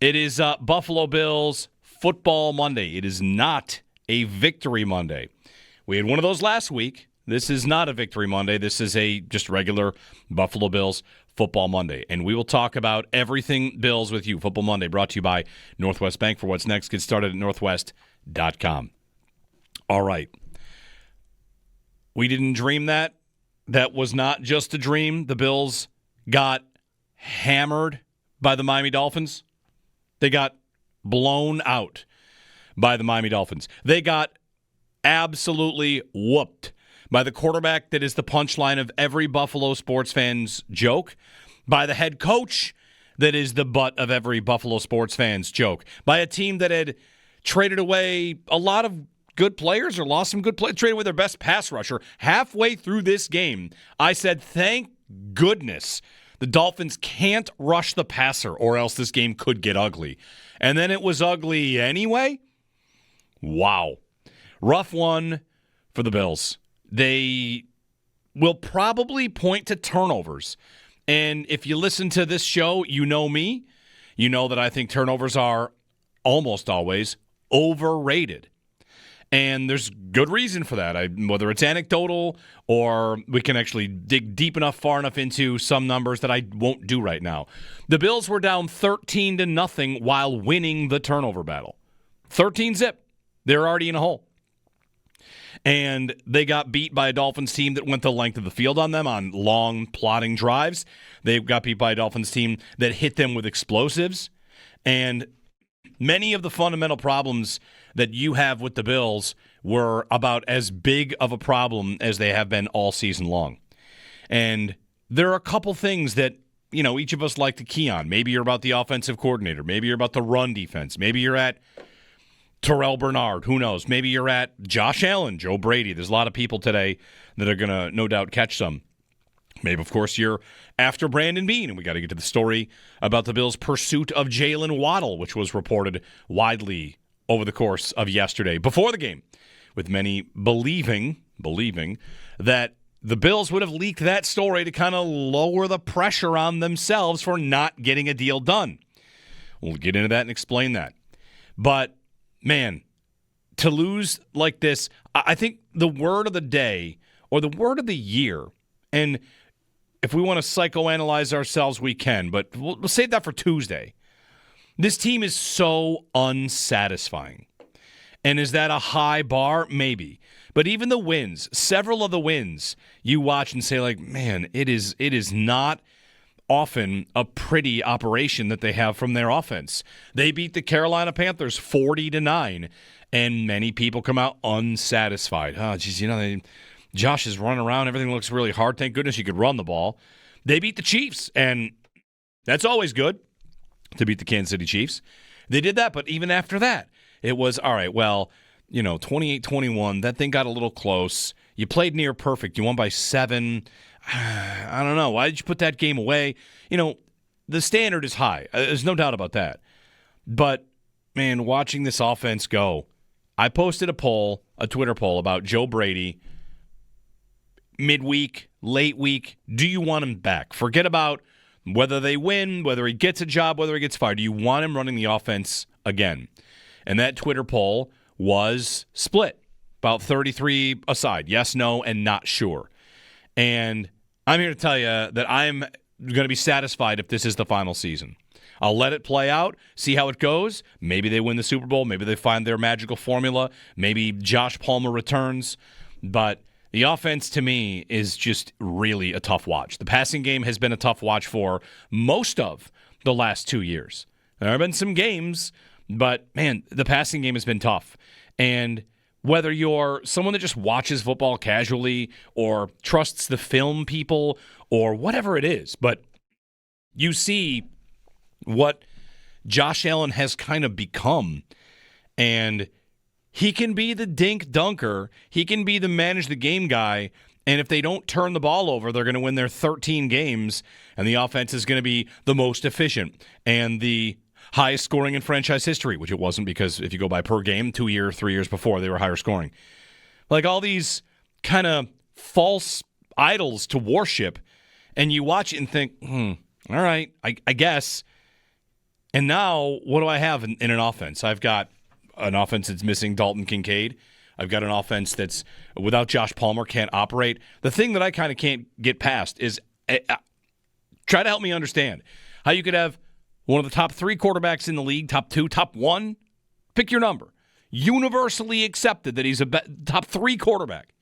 It is Buffalo Bills Football Monday. It is not a Victory Monday. We had one of those last week. This is not a Victory Monday. This is a just regular Buffalo Bills Football Monday. And we will talk about everything Bills with you. Football Monday brought to you by Northwest Bank. For what's next, get started at northwest.com. All right. We didn't dream that. That was not just a dream. The Bills got hammered by the Miami Dolphins. They got blown out by the Miami Dolphins. They got absolutely whooped by the quarterback that is the punchline of every Buffalo sports fan's joke, by the head coach that is the butt of every Buffalo sports fan's joke, by a team that had traded away a lot of good players or lost some good players, traded away their best pass rusher. Halfway through this game, I said, thank goodness the Dolphins can't rush the passer or else this game could get ugly. And then it was ugly anyway. Wow. Rough one for the Bills. They will probably point to turnovers. And if you listen to this show, you know me. You know that I think turnovers are almost always overrated. And there's good reason for that, whether it's anecdotal or we can actually dig deep enough, far enough into some numbers that I won't do right now. The Bills were down 13-0 while winning the turnover battle. 13-zip. They're already in a hole. And they got beat by a Dolphins team that went the length of the field on them on long, plodding drives. They got beat by a Dolphins team that hit them with explosives. And many of the fundamental problems that you have with the Bills were about as big of a problem as they have been all season long. And there are a couple things that, you know, each of us like to key on. Maybe you're about the offensive coordinator. Maybe you're about the run defense. Maybe you're at Terrell Bernard. Who knows? Maybe you're at Josh Allen, Joe Brady. There's a lot of people today that are going to no doubt catch some. Maybe, of course, you're after Brandon Beane, and we got to get to the story about the Bills' pursuit of Jalen Waddle, which was reported widely over the course of yesterday, before the game, with many believing that the Bills would have leaked that story to kind of lower the pressure on themselves for not getting a deal done. We'll get into that and explain that. But, man, to lose like this, I think the word of the day or the word of the year, and if we want to psychoanalyze ourselves, we can, but we'll save that for Tuesday. This team is so unsatisfying. And is that a high bar? Maybe. But even the wins, several of the wins, you watch and say, like, man, it is not often a pretty operation that they have from their offense. They beat the Carolina Panthers 40-9, and many people come out unsatisfied. Oh, geez, Josh is running around. Everything looks really hard. Thank goodness you could run the ball. They beat the Chiefs, and that's always good to beat the Kansas City Chiefs. They did that, but even after that, it was, all right, well, 28-21, that thing got a little close. You played near perfect. You won by 7. I don't know. Why did you put that game away? The standard is high. There's no doubt about that. But, man, watching this offense go, I posted a Twitter poll about Joe Brady midweek, late week. Do you want him back? Forget about whether they win, whether he gets a job, whether he gets fired. Do you want him running the offense again? And that Twitter poll was split, about 33 aside, yes, no, and not sure. And I'm here to tell you that I'm going to be satisfied if this is the final season. I'll let it play out, see how it goes. Maybe they win the Super Bowl. Maybe they find their magical formula. Maybe Josh Palmer returns. But the offense, to me, is just really a tough watch. The passing game has been a tough watch for most of the last 2 years. There have been some games, but, man, the passing game has been tough. And whether you're someone that just watches football casually or trusts the film people or whatever it is, but you see what Josh Allen has kind of become, and he can be the dink dunker. He can be the manage the game guy. And if they don't turn the ball over, they're going to win their 13 games. And the offense is going to be the most efficient and the highest scoring in franchise history, which it wasn't because if you go by per game, 2 years, 3 years before, they were higher scoring. Like all these kind of false idols to worship. And you watch it and think, all right, I guess. And now, what do I have in an offense? I've got an offense that's missing Dalton Kincaid. I've got an offense that's without Josh Palmer, can't operate. The thing that I kind of can't get past is try to help me understand how you could have one of the top 3 quarterbacks in the league, top 2, top 1, pick your number, universally accepted that he's a top 3 quarterback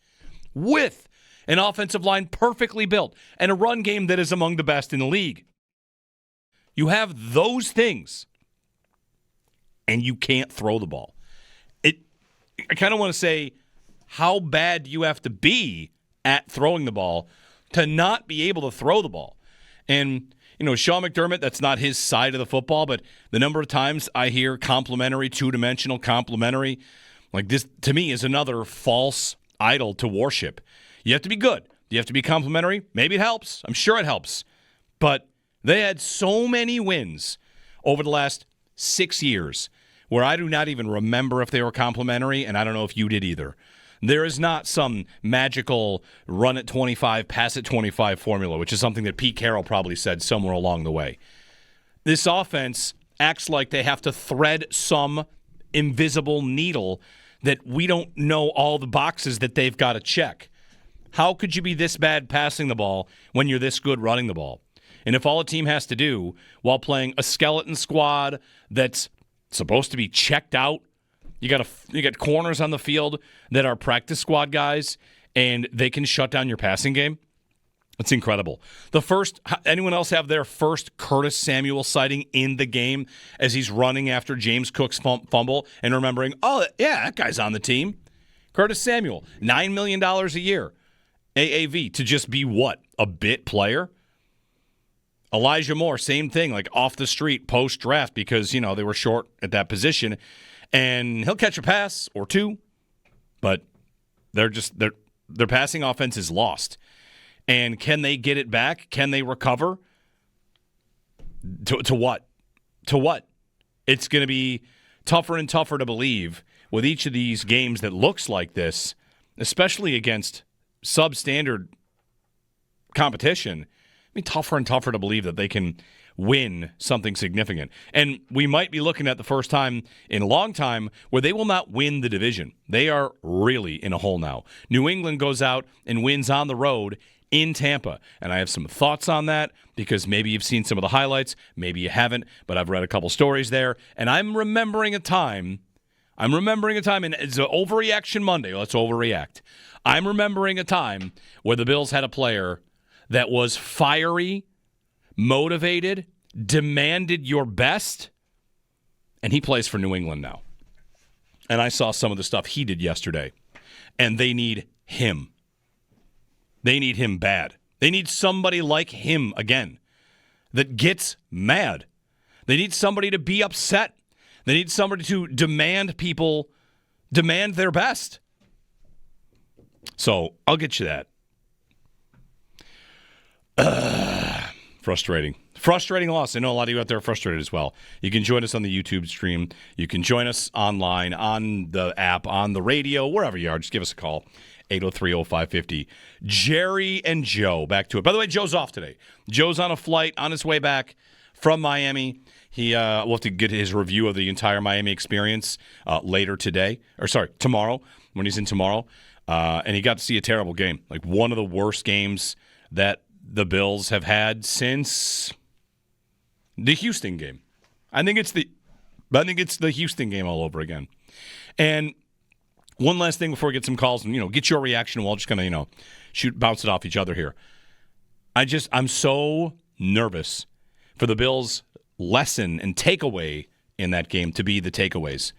with an offensive line perfectly built and a run game that is among the best in the league. You have those things, and you can't throw the ball. I kind of want to say, how bad do you have to be at throwing the ball to not be able to throw the ball? And, Sean McDermott, that's not his side of the football, but the number of times I hear complimentary, two-dimensional complimentary, like this, to me, is another false idol to worship. You have to be good. You have to be complimentary. Maybe it helps. I'm sure it helps. But they had so many wins over the last 6 years where I do not even remember if they were complimentary, and I don't know if you did either. There is not some magical run at 25, pass at 25 formula, which is something that Pete Carroll probably said somewhere along the way. This offense acts like they have to thread some invisible needle that we don't know all the boxes that they've got to check. How could you be this bad passing the ball when you're this good running the ball? And if all a team has to do while playing a skeleton squad that's supposed to be checked out, you got corners on the field that are practice squad guys, and they can shut down your passing game. It's incredible. Anyone else have their first Curtis Samuel sighting in the game as he's running after James Cook's fumble and remembering, oh, yeah, that guy's on the team? Curtis Samuel, $9 million a year, AAV, to just be what? A bit player? Elijah Moore, same thing, like off the street post-draft because, they were short at that position. And he'll catch a pass or two, but their passing offense is lost. And can they get it back? Can they recover? To what? To what? It's going to be tougher and tougher to believe with each of these games that looks like this, especially against substandard competition. Tougher and tougher to believe that they can win something significant. And we might be looking at the first time in a long time where they will not win the division. They are really in a hole now. New England goes out and wins on the road in Tampa. And I have some thoughts on that because maybe you've seen some of the highlights, maybe you haven't, but I've read a couple stories there. And I'm remembering a time, and it's an overreaction Monday. Let's overreact. I'm remembering a time where the Bills had a player that was fiery, motivated, demanded your best, and he plays for New England now. And I saw some of the stuff he did yesterday, and they need him. They need him bad. They need somebody like him again that gets mad. They need somebody to be upset. They need somebody to demand their best. So I'll get you that. Frustrating loss. I know a lot of you out there are frustrated as well. You can join us on the YouTube stream. You can join us online, on the app, on the radio, wherever you are. Just give us a call, 803-0550. Jerry and Joe, back to it. By the way, Joe's off today. Joe's on a flight on his way back from Miami. We'll have to get his review of the entire Miami experience tomorrow, when he's in tomorrow. And he got to see a terrible game, like one of the worst games that the Bills have had since the Houston game. I think it's the Houston game all over again. And one last thing before we get some calls and get your reaction. We're all just gonna bounce it off each other here. I'm so nervous for the Bills' lesson and takeaway in that game to be the takeaways.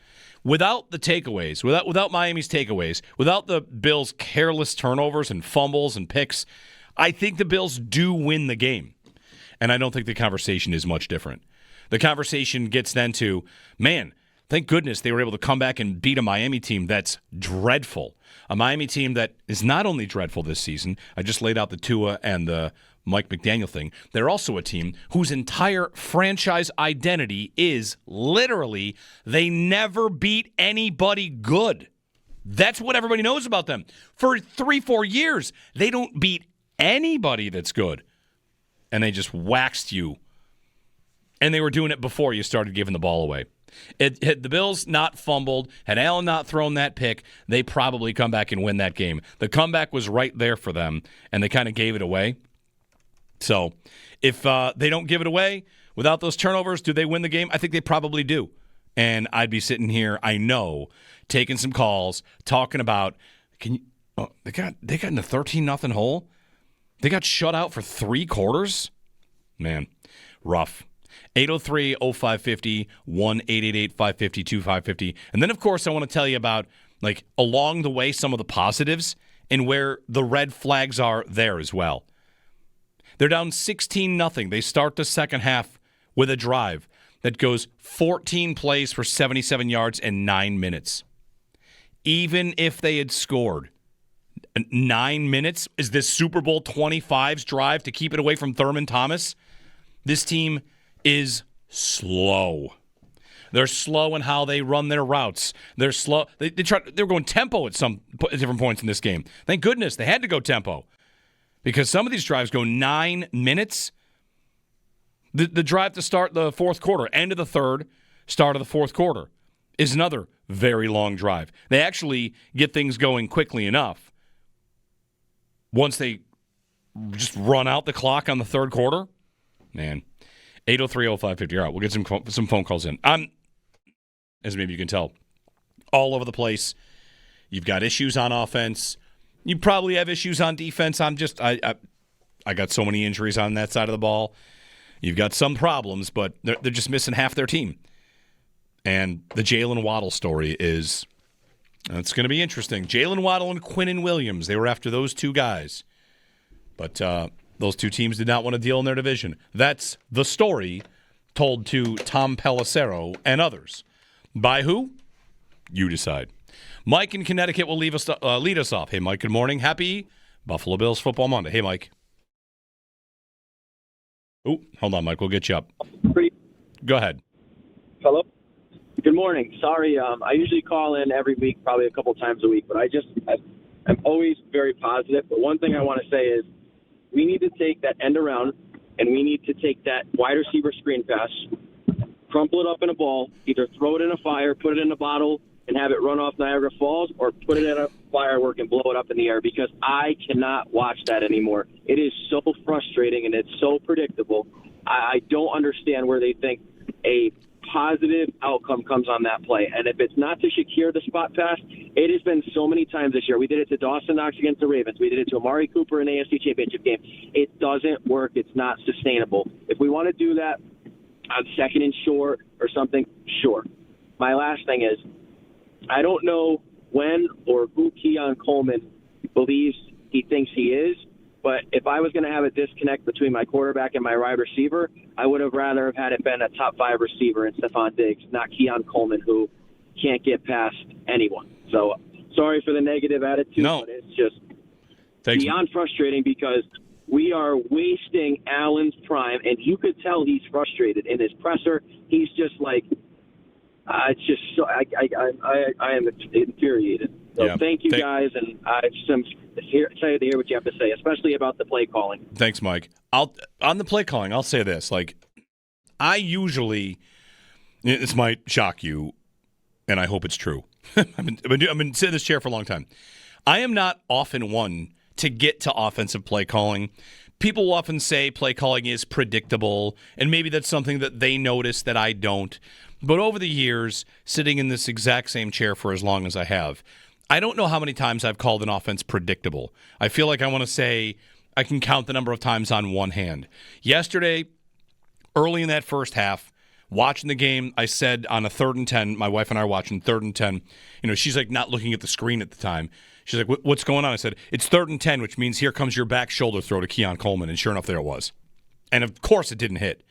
Without the takeaways, without Miami's takeaways, without the Bills' careless turnovers and fumbles and picks, I think the Bills do win the game. And I don't think the conversation is much different. The conversation gets then to, man, thank goodness they were able to come back and beat a Miami team that's dreadful. A Miami team that is not only dreadful this season. I just laid out the Tua and the Mike McDaniel thing. They're also a team whose entire franchise identity is literally they never beat anybody good. That's what everybody knows about them. For 3-4 years, they don't beat anybody that's good. And they just waxed you And they were doing it before you started giving the ball away. Had the Bills not fumbled, had Allen not thrown that pick, they probably come back and win that game. The comeback was right there for them, and they kind of gave it away. So if they don't give it away without those turnovers, do they win the game? I think they probably do. And I'd be sitting here, I know, taking some calls, talking about, they got in a 13-0 hole? They got shut out for 3 quarters? Man, rough. 803-0550, 1-888-550-2550. And then, of course, I want to tell you about, like, along the way, some of the positives and where the red flags are there as well. They're down 16-0. They start the second half with a drive that goes 14 plays for 77 yards and 9 minutes. Even if they had scored 9 minutes, is this Super Bowl 25's drive to keep it away from Thurman Thomas? This team is slow. They're slow in how they run their routes. They're slow. They were going tempo at some different points in this game. Thank goodness they had to go tempo because some of these drives go 9 minutes. The drive to start the fourth quarter, end of the third, start of the fourth quarter, is another very long drive. They actually get things going quickly enough. Once they just run out the clock on the third quarter, man. 803-0550. All right, we'll get some phone calls in. I'm, as maybe you can tell, all over the place. You've got issues on offense. You probably have issues on defense. I got so many injuries on that side of the ball. You've got some problems, but they're just missing half their team. And the Jalen Waddle story it's going to be interesting. Jalen Waddle and Quinnen Williams, they were after those two guys. But those two teams did not want to deal in their division. That's the story told to Tom Pelissero and others. By who? You decide. Mike in Connecticut will lead us off. Hey, Mike, good morning. Happy Buffalo Bills Football Monday. Hey, Mike. Oh, hold on, Mike. We'll get you up. Go ahead. Hello. Good morning. Sorry, I usually call in every week, probably a couple times a week, but I'm always very positive. But one thing I want to say is we need to take that end around, and we need to take that wide receiver screen pass, crumple it up in a ball, either throw it in a fire, put it in a bottle, and have it run off Niagara Falls, or put it in a firework and blow it up in the air, because I cannot watch that anymore. It is so frustrating, and it's so predictable. I don't understand where they think a positive outcome comes on that play. And if it's not to Shakir, the spot pass, it has been so many times this year. We did it to Dawson Knox against the Ravens. We did it to Amari Cooper in the AFC Championship game. It doesn't work. It's not sustainable. If we want to do that on second and short or something, sure. My last thing is, I don't know when or who Keon Coleman believes he thinks he is, but if I was going to have a disconnect between my quarterback and my wide receiver, I would have rather have had it been a top 5 receiver in Stephon Diggs, not Keon Coleman, who can't get past anyone. So sorry for the negative attitude, but it's just beyond frustrating because we are wasting Allen's prime, and you could tell he's frustrated in his presser. He's just like, it's just so I am infuriated. So thank you guys, and I'm excited to hear what you have to say, especially about the play calling. Thanks, Mike. On the play calling, I'll say this: like, I usually, this might shock you, and I hope it's true. I've been sitting in this chair for a long time. I am not often one to get to offensive play calling. People will often say play calling is predictable, and maybe that's something that they notice that I don't. But over the years, sitting in this exact same chair for as long as I have, I don't know how many times I've called an offense predictable. I feel like I want to say I can count the number of times on one hand. Yesterday, early in that first half, watching the game, I said on a 3rd and 10, my wife and I are watching 3rd and 10. She's like not looking at the screen at the time. She's like, what's going on? I said, it's 3rd and 10, which means here comes your back shoulder throw to Keon Coleman. And sure enough, there it was. And of course it didn't hit.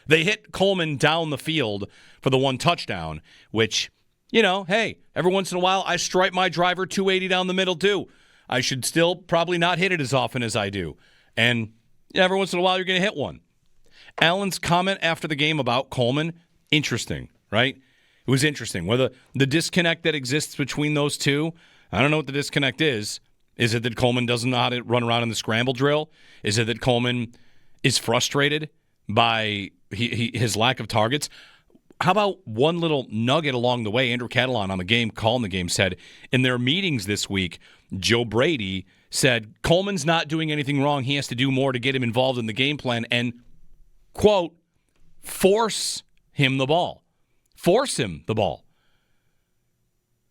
They hit Coleman down the field for the one touchdown, which, hey, every once in a while I stripe my driver 280 down the middle too. I should still probably not hit it as often as I do. And every once in a while you're going to hit one. Allen's comment after the game about Coleman, interesting, right? It was interesting. Whether the disconnect that exists between those two, I don't know what the disconnect is. Is it that Coleman doesn't know how to run around in the scramble drill? Is it that Coleman is frustrated by his lack of targets. How about one little nugget along the way? Andrew Catalon on the game, calling the game, said in their meetings this week, Joe Brady said Coleman's not doing anything wrong. He has to do more to get him involved in the game plan and, quote, force him the ball. Force him the ball.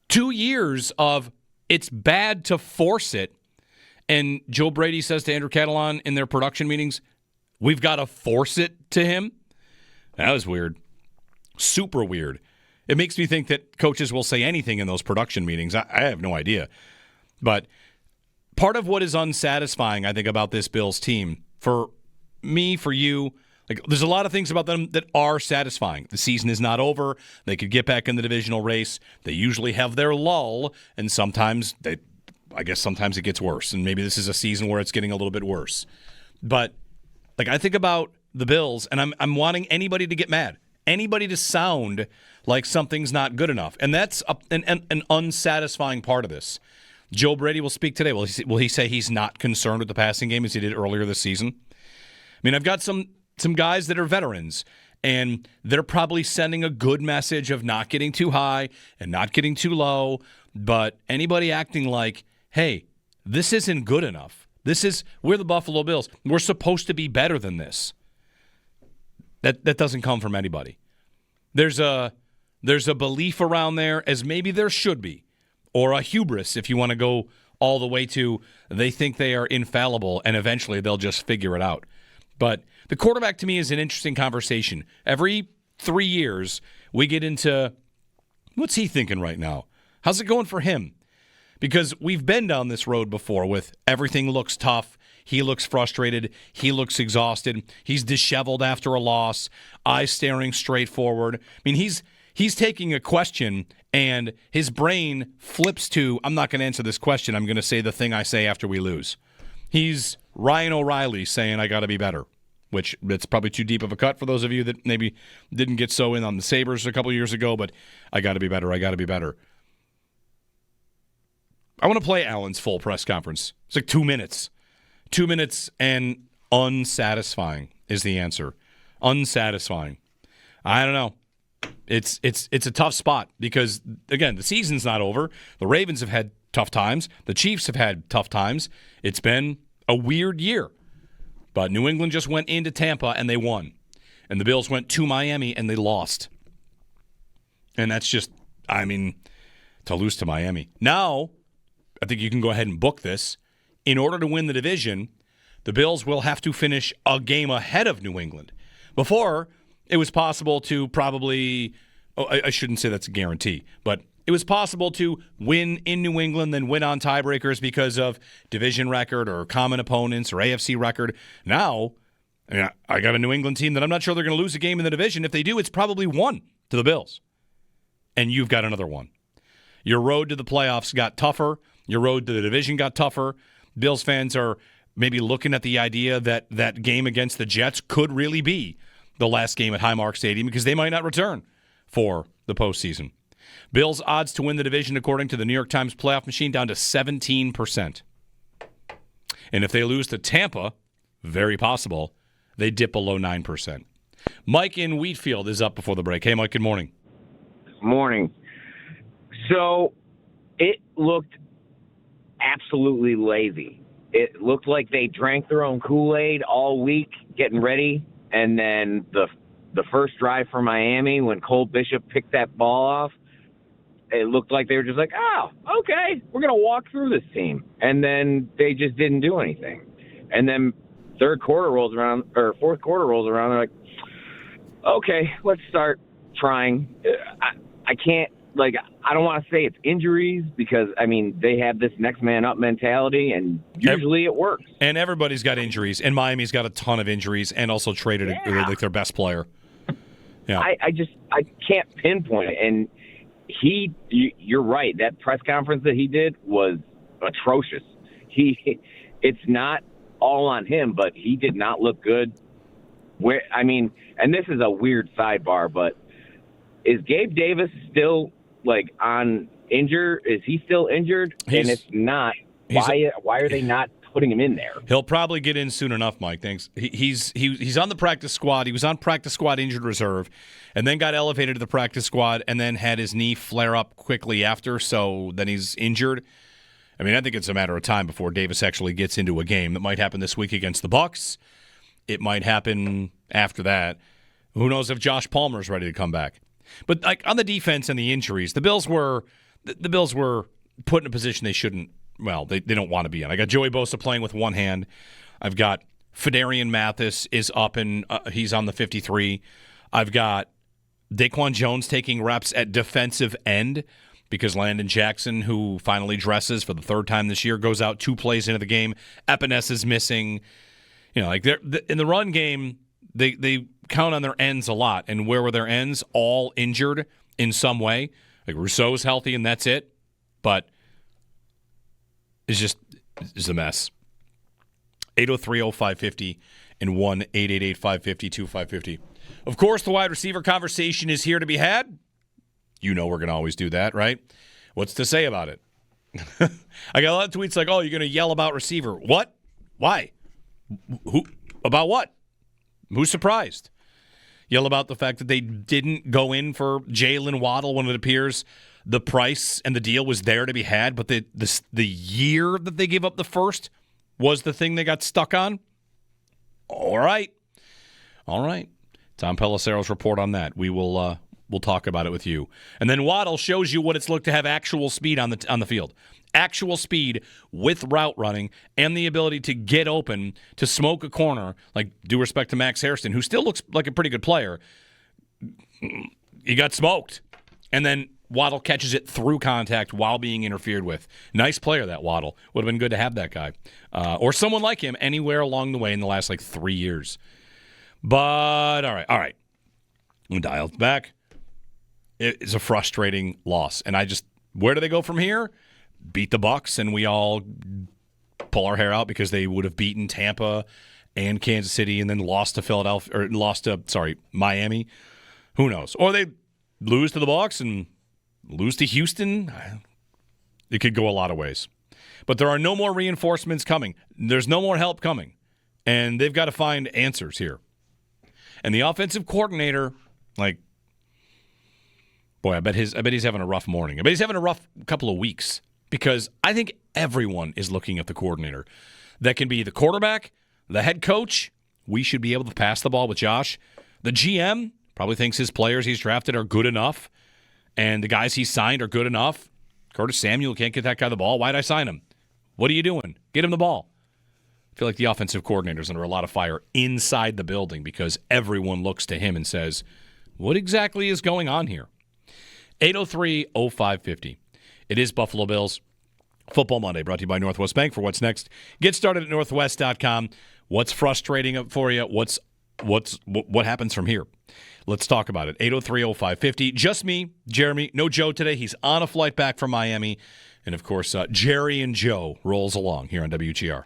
2 years of it's bad to force it. And Joe Brady says to Andrew Catalon in their production meetings, we've got to force it to him. That was weird. Super weird. It makes me think that coaches will say anything in those production meetings. I have no idea. But part of what is unsatisfying, I think, about this Bills team, for me, for you, like, there's a lot of things about them that are satisfying. The season is not over. They could get back in the divisional race. They usually have their lull, and sometimes sometimes it gets worse. And maybe this is a season where it's getting a little bit worse. But like, I think about the Bills, and I'm wanting anybody to get mad. Anybody to sound like something's not good enough. And that's an unsatisfying part of this. Joe Brady will speak today. Will he say he's not concerned with the passing game as he did earlier this season? I mean, I've got some guys that are veterans, and they're probably sending a good message of not getting too high and not getting too low. But anybody acting like, hey, this isn't good enough. We're the Buffalo Bills. We're supposed to be better than this. That doesn't come from anybody. There's a belief around there, as maybe there should be, or a hubris if you want to go all the way to they think they are infallible and eventually they'll just figure it out. But the quarterback to me is an interesting conversation. Every 3 years we get into what's he thinking right now? How's it going for him? Because we've been down this road before with everything looks tough. He looks frustrated. He looks exhausted. He's disheveled after a loss, eyes staring straight forward. I mean, he's taking a question, and his brain flips to, I'm not going to answer this question. I'm going to say the thing I say after we lose. He's Ryan O'Reilly saying, I got to be better, which that's probably too deep of a cut for those of you that maybe didn't get so in on the Sabres a couple years ago, but I got to be better. I got to be better. I want to play Allen's full press conference. It's like 2 minutes. 2 minutes and unsatisfying is the answer. Unsatisfying. I don't know. It's a tough spot because, again, the season's not over. The Ravens have had tough times. The Chiefs have had tough times. It's been a weird year. But New England just went into Tampa and they won. And the Bills went to Miami and they lost. And that's just, I mean, to lose to Miami. Now, I think you can go ahead and book this. In order to win the division, the Bills will have to finish a game ahead of New England. Before, it was possible to probably, I shouldn't say that's a guarantee, but it was possible to win in New England, then win on tiebreakers because of division record or common opponents or AFC record. Now, I got a New England team that I'm not sure they're going to lose a game in the division. If they do, it's probably one to the Bills. And you've got another one. Your road to the playoffs got tougher. Your road to the division got tougher. Bills fans are maybe looking at the idea that that game against the Jets could really be the last game at Highmark Stadium because they might not return for the postseason. Bills odds to win the division, according to the New York Times playoff machine, down to 17%. And if they lose to Tampa, very possible, they dip below 9%. Mike in Wheatfield is up before the break. Hey, Mike, good morning. Morning. So it looked absolutely lazy. It looked like they drank their own Kool-Aid all week getting ready, and then the first drive for Miami when Cole Bishop picked that ball off, it looked like they were just like, oh, okay, we're going to walk through this team. And then they just didn't do anything. And then fourth quarter rolls around, they're like, okay, let's start trying. I can't, I don't want to say it's injuries because, I mean, they have this next man up mentality, and usually it works. And everybody's got injuries, and Miami's got a ton of injuries and also traded their best player. Yeah, I can't pinpoint it. And you're right, that press conference that he did was atrocious. It's not all on him, but he did not look good. And this is a weird sidebar, but is Gabe Davis still on injured? Is he still injured? And if not, why are they not putting him in there. He'll probably get in soon enough, Mike. Thanks. He's on the practice squad. He was on practice squad injured reserve, and then got elevated to the practice squad, and then had his knee flare up quickly after. So then he's injured. I mean, I think it's a matter of time before Davis actually gets into a game. That might happen this week against the Bucs. It might happen after that. Who knows if Josh Palmer's ready to come back? But like on the defense and the injuries, the Bills were put in a position they shouldn't. Well, they don't want to be in. I got Joey Bosa playing with one hand. I've got Fedarian Mathis is up and he's on the 53. I've got Daquan Jones taking reps at defensive end because Landon Jackson, who finally dresses for the third time this year, goes out 2 plays into the game. Epinesa is missing. You know, like in the run game, they count on their ends a lot. And where were their ends? All injured in some way. Like Rousseau's healthy and that's it. But it's a mess. 803-0550 and 1-888-550-2550. Of course, the wide receiver conversation is here to be had. You know we're going to always do that, right? What's to say about it? I got a lot of tweets like, oh, you're going to yell about receiver. What? Why? Who? About what? Who's surprised? Yell about the fact that they didn't go in for Jalen Waddle when it appears the price and the deal was there to be had, but the year that they gave up the first was the thing they got stuck on? All right. Tom Pelissero's report on that. We'll talk about it with you. And then Waddle shows you what it's like to have actual speed on the field. Actual speed with route running and the ability to get open, to smoke a corner, like due respect to Max Hairston, who still looks like a pretty good player. He got smoked. And then Waddle catches it through contact while being interfered with. Nice player, that Waddle. Would have been good to have that guy. Or someone like him anywhere along the way in the last 3 years. But, all right. I'm going to dial it back. It's a frustrating loss. And where do they go from here? Beat the Bucs, and we all pull our hair out because they would have beaten Tampa and Kansas City and then lost to Miami. Who knows? Or they lose to the Bucs and lose to Houston. It could go a lot of ways. But there are no more reinforcements coming. There's no more help coming. And they've got to find answers here. And the offensive coordinator, I bet he's having a rough morning. I bet he's having a rough couple of weeks because I think everyone is looking at the coordinator. That can be the quarterback, the head coach. We should be able to pass the ball with Josh. The GM probably thinks his players he's drafted are good enough, and the guys he's signed are good enough. Curtis Samuel can't get that guy the ball. Why'd I sign him? What are you doing? Get him the ball. I feel like the offensive coordinator's under a lot of fire inside the building because everyone looks to him and says, what exactly is going on here? 803-0550. It is Buffalo Bills Football Monday, brought to you by Northwest Bank. For what's next, get started at northwest.com. What's frustrating for you? What happens from here? Let's talk about it. 803-0550. Just me, Jeremy. No Joe today. He's on a flight back from Miami. And, of course, Jerry and Joe rolls along here on WGR.